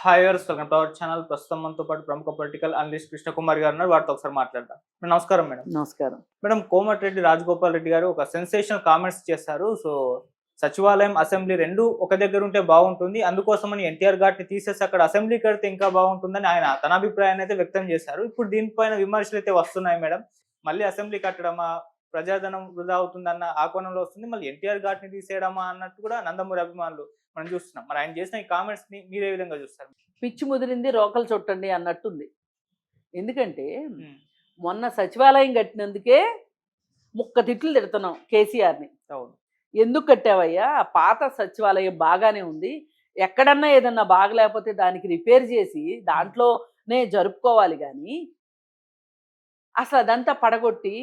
Hi viewers, welcome to our channel. ప్రస్తుతం మనతో పాటు ప్రముఖ పొలిటికల్ అనలిస్ట్ కృష్ణకుమార్ గారు ఉన్నారు. వారితో ఒకసారి మాట్లాడదాం. నమస్కారం మేడం. నమస్కారం. మేడం, కోమటిరెడ్డి రాజగోపాల్ రెడ్డి గారు ఒక సెన్సేషనల్ కామెంట్స్ చేశారు. సచివాలయం అసెంబ్లీ రెండు ఒక దగ్గర ఉంటే బాగుంటుంది, అందుకోసమని ఎన్టీఆర్ ఘాట్ని తీసేసి అక్కడ అసెంబ్లీ కడితే ఇంకా బాగుంటుందని ఆయన తన అభిప్రాయాన్ని అయితే వ్యక్తం చేశారు. ఇప్పుడు దీనిపైన విమర్శలు అయితే వస్తున్నాయి మేడం. మళ్ళీ అసెంబ్లీ కట్టడమా, ప్రజాధనం వృధా అవుతుందన్న ఆ కోణంలో వస్తుంది. మళ్ళీ ఎన్టీఆర్ ఘాట్ని తీసేయడమా అన్నట్టు కూడా నందమూరి అభిమానులు మనం చూస్తున్నాం. మరి ఆయన చేసిన ఈ కామెంట్స్ ని మీరు ఏ విధంగా చూస్తారు? పిచ్చి ముదిరింది రోకలు చుట్టండి అన్నట్టుంది. ఎందుకంటే మొన్న సచివాలయం కట్టినందుకే ముక్క తిట్లు తిడుతున్నాం కేసీఆర్ని. అవును, ఎందుకు కట్టావయ్యా, ఆ పాత సచివాలయం బాగానే ఉంది, ఎక్కడన్నా ఏదన్నా బాగలేకపోతే దానికి రిపేర్ చేసి దాంట్లోనే జరుపుకోవాలి. కానీ అసలు అదంతా పడగొట్టి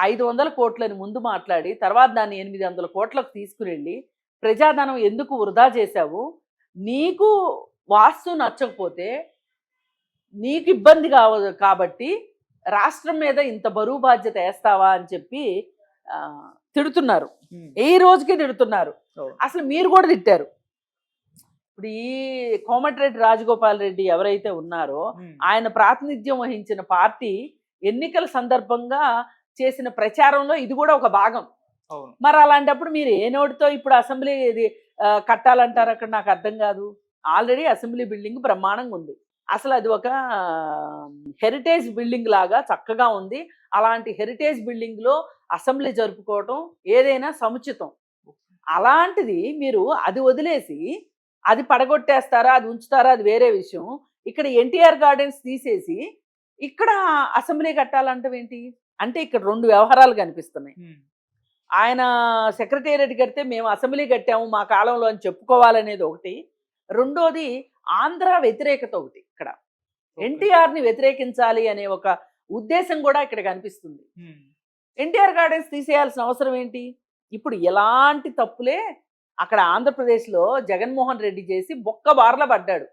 500 కోట్లని ముందు మాట్లాడి తర్వాత దాన్ని 800 కోట్లకు తీసుకురండి, ప్రజాధనం ఎందుకు వృధా చేశావు, నీకు వాస్తు నచ్చకపోతే నీకు ఇబ్బంది కాబట్టి రాష్ట్రం మీద ఇంత బరువు బాధ్యత వేస్తావా అని చెప్పి తిడుతున్నారు. ఈ రోజుకి తిడుతున్నారు. అసలు మీరు కూడా తిట్టారు. ఇప్పుడు ఈ కోమటిరెడ్డి రాజగోపాల్ రెడ్డి ఎవరైతే ఉన్నారో ఆయన ప్రాతినిధ్యం వహించిన పార్టీ ఎన్నికల సందర్భంగా చేసిన ప్రచారంలో ఇది కూడా ఒక భాగం. మరి అలాంటప్పుడు మీరు ఏ నోటితో ఇప్పుడు అసెంబ్లీ ఇది కట్టాలంటారు? అక్కడ నాకు అర్థం కాదు. ఆల్రెడీ అసెంబ్లీ బిల్డింగ్ బ్రహ్మాండంగా ఉంది. అసలు అది ఒక హెరిటేజ్ బిల్డింగ్ లాగా చక్కగా ఉంది. అలాంటి హెరిటేజ్ బిల్డింగ్లో అసెంబ్లీ జరుపుకోవటం ఏదైనా సముచితం. అలాంటిది మీరు అది వదిలేసి అది పడగొట్టేస్తారా, అది ఉంచుతారా, అది వేరే విషయం. ఇక్కడ ఎన్టీఆర్ గార్డెన్స్ తీసేసి ఇక్కడ అసెంబ్లీ కట్టాలంటే ఏంటి అంటే ఇక్కడ రెండు వ్యవహారాలు కనిపిస్తున్నాయి. ఆయన సెక్రటేరియట్ కడితే మేము అసెంబ్లీ కట్టాము మా కాలంలో అని చెప్పుకోవాలనేది ఒకటి. రెండోది ఆంధ్ర వ్యతిరేకత ఒకటి. ఇక్కడ ఎన్టీఆర్ని వ్యతిరేకించాలి అనే ఒక ఉద్దేశం కూడా ఇక్కడ కనిపిస్తుంది. ఎన్టీఆర్ గార్డెన్స్ తీసేయాల్సిన అవసరం ఏంటి? ఇప్పుడు ఎలాంటి తప్పులే అక్కడ ఆంధ్రప్రదేశ్లో జగన్మోహన్ రెడ్డి చేసి బొక్క బార్ల పడ్డాడు.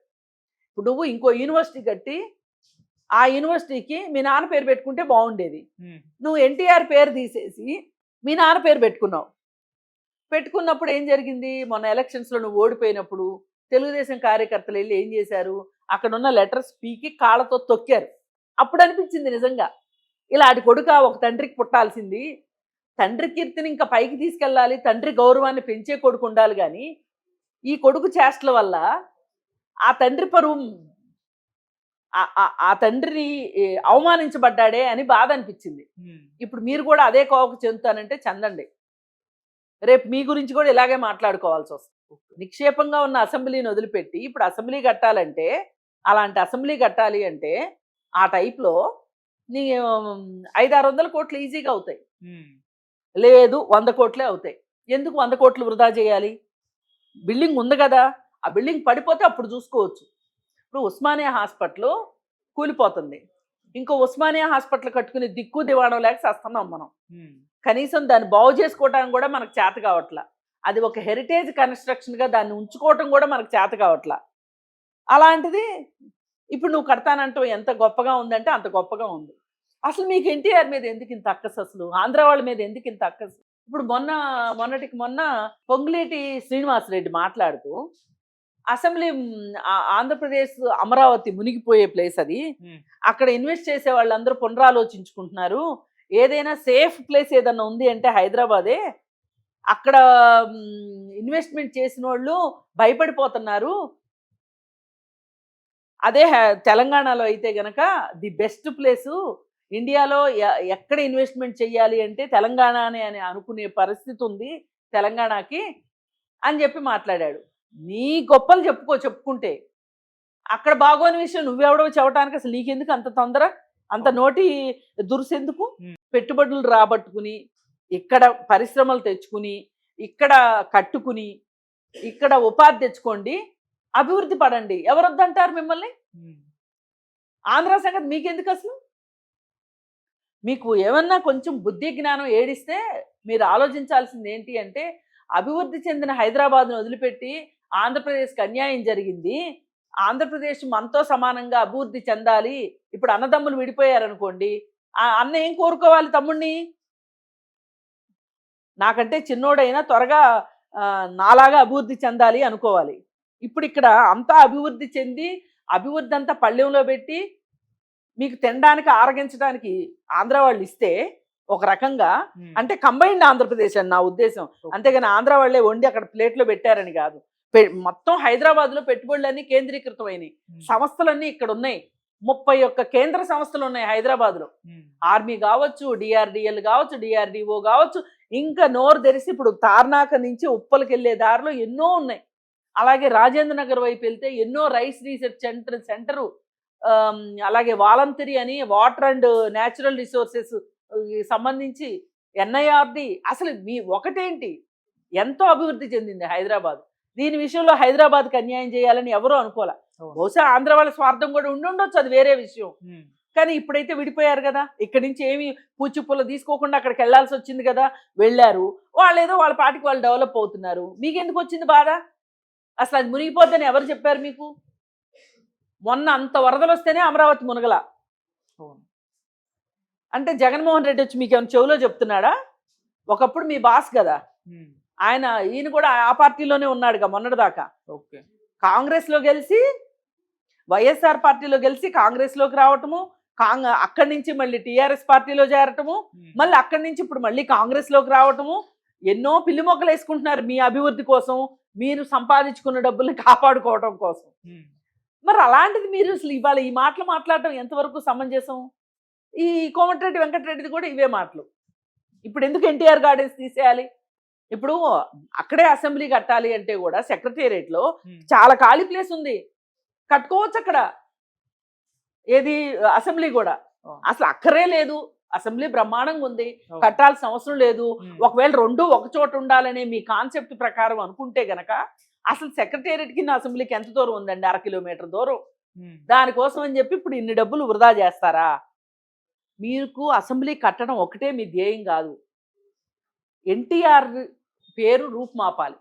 ఇప్పుడు నువ్వు ఇంకో యూనివర్సిటీ కట్టి ఆ యూనివర్సిటీకి మీ నాన్న పేరు పెట్టుకుంటే బాగుండేది. నువ్వు ఎన్టీఆర్ పేరు తీసేసి మీ నాన్న పేరు పెట్టుకున్నావు. పెట్టుకున్నప్పుడు ఏం జరిగింది? మొన్న ఎలక్షన్స్లో నువ్వు ఓడిపోయినప్పుడు తెలుగుదేశం కార్యకర్తలు వెళ్ళి ఏం చేశారు? అక్కడున్న లెటర్స్ పీకి కాళ్ళతో తొక్కారు. అప్పుడు అనిపించింది నిజంగా ఇలాంటి కొడుక ఒక తండ్రికి పుట్టాల్సింది, తండ్రి కీర్తిని ఇంకా పైకి తీసుకెళ్ళాలి, తండ్రి గౌరవాన్ని పెంచే కొడుకు ఉండాలి. కానీ ఈ కొడుకు చేష్టల వల్ల ఆ తండ్రి పరువు, ఆ తండ్రిని అవమానించబడ్డాడే అని బాధ అనిపించింది. ఇప్పుడు మీరు కూడా అదే కోవకు చెందుతానంటే చెందండి. రేపు మీ గురించి కూడా ఇలాగే మాట్లాడుకోవాల్సి వస్తుంది. నిక్షేపంగా ఉన్న అసెంబ్లీని వదిలిపెట్టి ఇప్పుడు అసెంబ్లీ కట్టాలంటే, అలాంటి అసెంబ్లీ కట్టాలి అంటే ఆ టైప్లో నీ 500-600 కోట్లు ఈజీగా అవుతాయి. లేదు 100 కోట్లే అవుతాయి. ఎందుకు 100 కోట్లు వృధా చేయాలి? బిల్డింగ్ ఉంది కదా, ఆ బిల్డింగ్ పడిపోతే అప్పుడు చూసుకోవచ్చు. ఇప్పుడు ఉస్మానియా హాస్పిటల్ కూలిపోతుంది, ఇంకో ఉస్మానియా హాస్పిటల్ కట్టుకునే దిక్కు దివాణం లేక చేస్తున్నాం మనం. కనీసం దాన్ని బాగు చేసుకోవడానికి కూడా మనకు చేత కావట్లా. అది ఒక హెరిటేజ్ కన్స్ట్రక్షన్గా దాన్ని ఉంచుకోవటం కూడా మనకు చేత కావట్లా. అలాంటిది ఇప్పుడు నువ్వు కడతానంటావు. ఎంత గొప్పగా ఉందంటే అంత గొప్పగా ఉంది. అసలు మీకు ఎన్టీఆర్ మీద ఎందుకు ఇంత అక్కసు? అసలు ఆంధ్ర వాళ్ళ మీద ఎందుకు ఇంత అక్కసు? ఇప్పుడు మొన్న పొంగులేటి శ్రీనివాసరెడ్డి మాట్లాడుతూ అసెంబ్లీ ఆంధ్రప్రదేశ్ అమరావతి మునిగిపోయే ప్లేస్ అది, అక్కడ ఇన్వెస్ట్ చేసే వాళ్ళందరూ పునరాలోచించుకుంటున్నారు. ఏదైనా సేఫ్ ప్లేస్ ఏదన్నా ఉంది అంటే హైదరాబాదే, అక్కడ ఇన్వెస్ట్మెంట్ చేసిన వాళ్ళు భయపడిపోతున్నారు. అదే తెలంగాణలో అయితే గనక ది బెస్ట్ ప్లేసు ఇండియాలో, ఎక్కడ ఇన్వెస్ట్మెంట్ చెయ్యాలి అంటే తెలంగాణనే అని అనుకునే పరిస్థితి ఉంది తెలంగాణకి అని చెప్పి మాట్లాడాడు. నీ గొప్పలు చెప్పుకుంటే అక్కడ బాగోని విషయం నువ్వెవడో చెప్పడానికి అసలు నీకెందుకు అంత తొందర, అంత నోటి దురుసెందుకు? పెట్టుబడులు రాబట్టుకుని ఇక్కడ పరిశ్రమలు తెచ్చుకుని ఇక్కడ కట్టుకుని ఇక్కడ ఉపాధి తెచ్చుకోండి, అభివృద్ధి పడండి. ఎవరు వద్దంటారు మిమ్మల్ని? ఆంధ్ర సంగతి మీకెందుకు? అసలు మీకు ఏమన్నా కొంచెం బుద్ధి జ్ఞానం ఏడిస్తే మీరు ఆలోచించాల్సింది ఏంటి అంటే, అభివృద్ధి చెందిన హైదరాబాద్ను వదిలిపెట్టి ఆంధ్రప్రదేశ్కి అన్యాయం జరిగింది, ఆంధ్రప్రదేశ్ మనతో సమానంగా అభివృద్ధి చెందాలి. ఇప్పుడు అన్నదమ్ములు విడిపోయారనుకోండి, అన్న ఏం కోరుకోవాలి? తమ్ముడిని నాకంటే చిన్నోడైనా త్వరగా నాలాగా అభివృద్ధి చెందాలి అనుకోవాలి. ఇప్పుడు ఇక్కడ అంతా అభివృద్ధి చెంది అభివృద్ధి అంతా పళ్ళెంలో పెట్టి మీకు తినడానికి ఆరగించడానికి ఆంధ్ర వాళ్ళు ఇస్తే ఒక రకంగా అంటే కంబైన్డ్ ఆంధ్రప్రదేశ్ అని నా ఉద్దేశం. అంతేగాని ఆంధ్ర వాళ్ళే వండి అక్కడ ప్లేట్లో పెట్టారని కాదు. మొత్తం హైదరాబాద్ లో పెట్టుబడులన్నీ కేంద్రీకృతమైనవి. సంస్థలన్నీ ఇక్కడ ఉన్నాయి. 31 కేంద్ర సంస్థలు ఉన్నాయి హైదరాబాద్ లో. ఆర్మీ కావచ్చు, డిఆర్డిఎల్ కావచ్చు, డిఆర్డిఓ కావచ్చు, ఇంకా నోరు తెరిసి ఇప్పుడు తార్నాక నుంచి ఉప్పలకి వెళ్ళే దారిలో ఎన్నో ఉన్నాయి. అలాగే రాజేంద్ర నగర్ వైపు వెళ్తే ఎన్నో రైస్ రీసెర్చ్ సెంటరు, అలాగే వాలంటరీ అని వాటర్ అండ్ న్యాచురల్ రిసోర్సెస్ సంబంధించి ఎన్ఐఆర్డి. అసలు మీ ఒకటేంటి, ఎంతో అభివృద్ధి చెందింది హైదరాబాద్. దీని విషయంలో హైదరాబాద్కి అన్యాయం చేయాలని ఎవరూ అనుకోలే. బహుశా ఆంధ్ర వాళ్ళ స్వార్థం కూడా ఉండొచ్చు, అది వేరే విషయం. కానీ ఇప్పుడైతే విడిపోయారు కదా, ఇక్కడి నుంచి ఏమి పూచిపుల్ల తీసుకోకుండా అక్కడికి వెళ్లాల్సి వచ్చింది కదా, వెళ్ళారు. వాళ్ళు ఏదో వాళ్ళ పాటికి వాళ్ళు డెవలప్ అవుతున్నారు. మీకెందుకు వచ్చింది బాధ? అసలు అది మునిగిపోద్దని ఎవరు చెప్పారు మీకు? మొన్న అంత వరదలు వస్తేనే అమరావతి మునగల అంటే జగన్మోహన్ రెడ్డి వచ్చి మీకు ఏమైనా చెవులో చెప్తున్నాడా? ఒకప్పుడు మీ బాస్ కదా ఈయన కూడా ఆ పార్టీలోనే ఉన్నాడుగా మొన్నటిదాకా. కాంగ్రెస్లో గెలిచి వైఎస్ఆర్ పార్టీలో గెలిచి కాంగ్రెస్లోకి రావటము, అక్కడి నుంచి మళ్ళీ టీఆర్ఎస్ పార్టీలో చేరటము, మళ్ళీ అక్కడి నుంచి ఇప్పుడు మళ్ళీ కాంగ్రెస్లోకి రావటము. ఎన్నో పిల్లి మొక్కలు వేసుకుంటున్నారు మీ అభివృద్ధి కోసం, మీరు సంపాదించుకున్న డబ్బుల్ని కాపాడుకోవటం కోసం. మరి అలాంటిది మీరు అసలు ఇవాళ ఈ మాటలు మాట్లాడటం ఎంతవరకు సమంజసం? ఈ కోమటిరెడ్డి వెంకటరెడ్డిది కూడా ఇవే మాటలు. ఇప్పుడు ఎందుకు ఎన్టీఆర్ గార్డెన్స్ తీసేయాలి? ఇప్పుడు అక్కడే అసెంబ్లీ కట్టాలి అంటే కూడా సెక్రటేరియట్లో చాలా ఖాళీ ప్లేస్ ఉంది, కట్టుకోవచ్చు అక్కడ. ఏది అసెంబ్లీ కూడా అసలు అక్కరే లేదు, అసెంబ్లీ బ్రహ్మాండంగా ఉంది, కట్టాల్సిన అవసరం లేదు. ఒకవేళ రెండు ఒక చోట ఉండాలనే మీ కాన్సెప్ట్ ప్రకారం అనుకుంటే గనక అసలు సెక్రటేరియట్కి అసెంబ్లీకి ఎంత దూరం ఉందండి? 1/2 కిలోమీటర్ దూరం. దానికోసం అని చెప్పి ఇప్పుడు ఇన్ని డబ్బులు వృధా చేస్తారా? మీకు అసెంబ్లీ కట్టడం ఒకటే మీ ధ్యేయం కాదు, ఎన్టీఆర్ పేరు రూపుమాపాలి.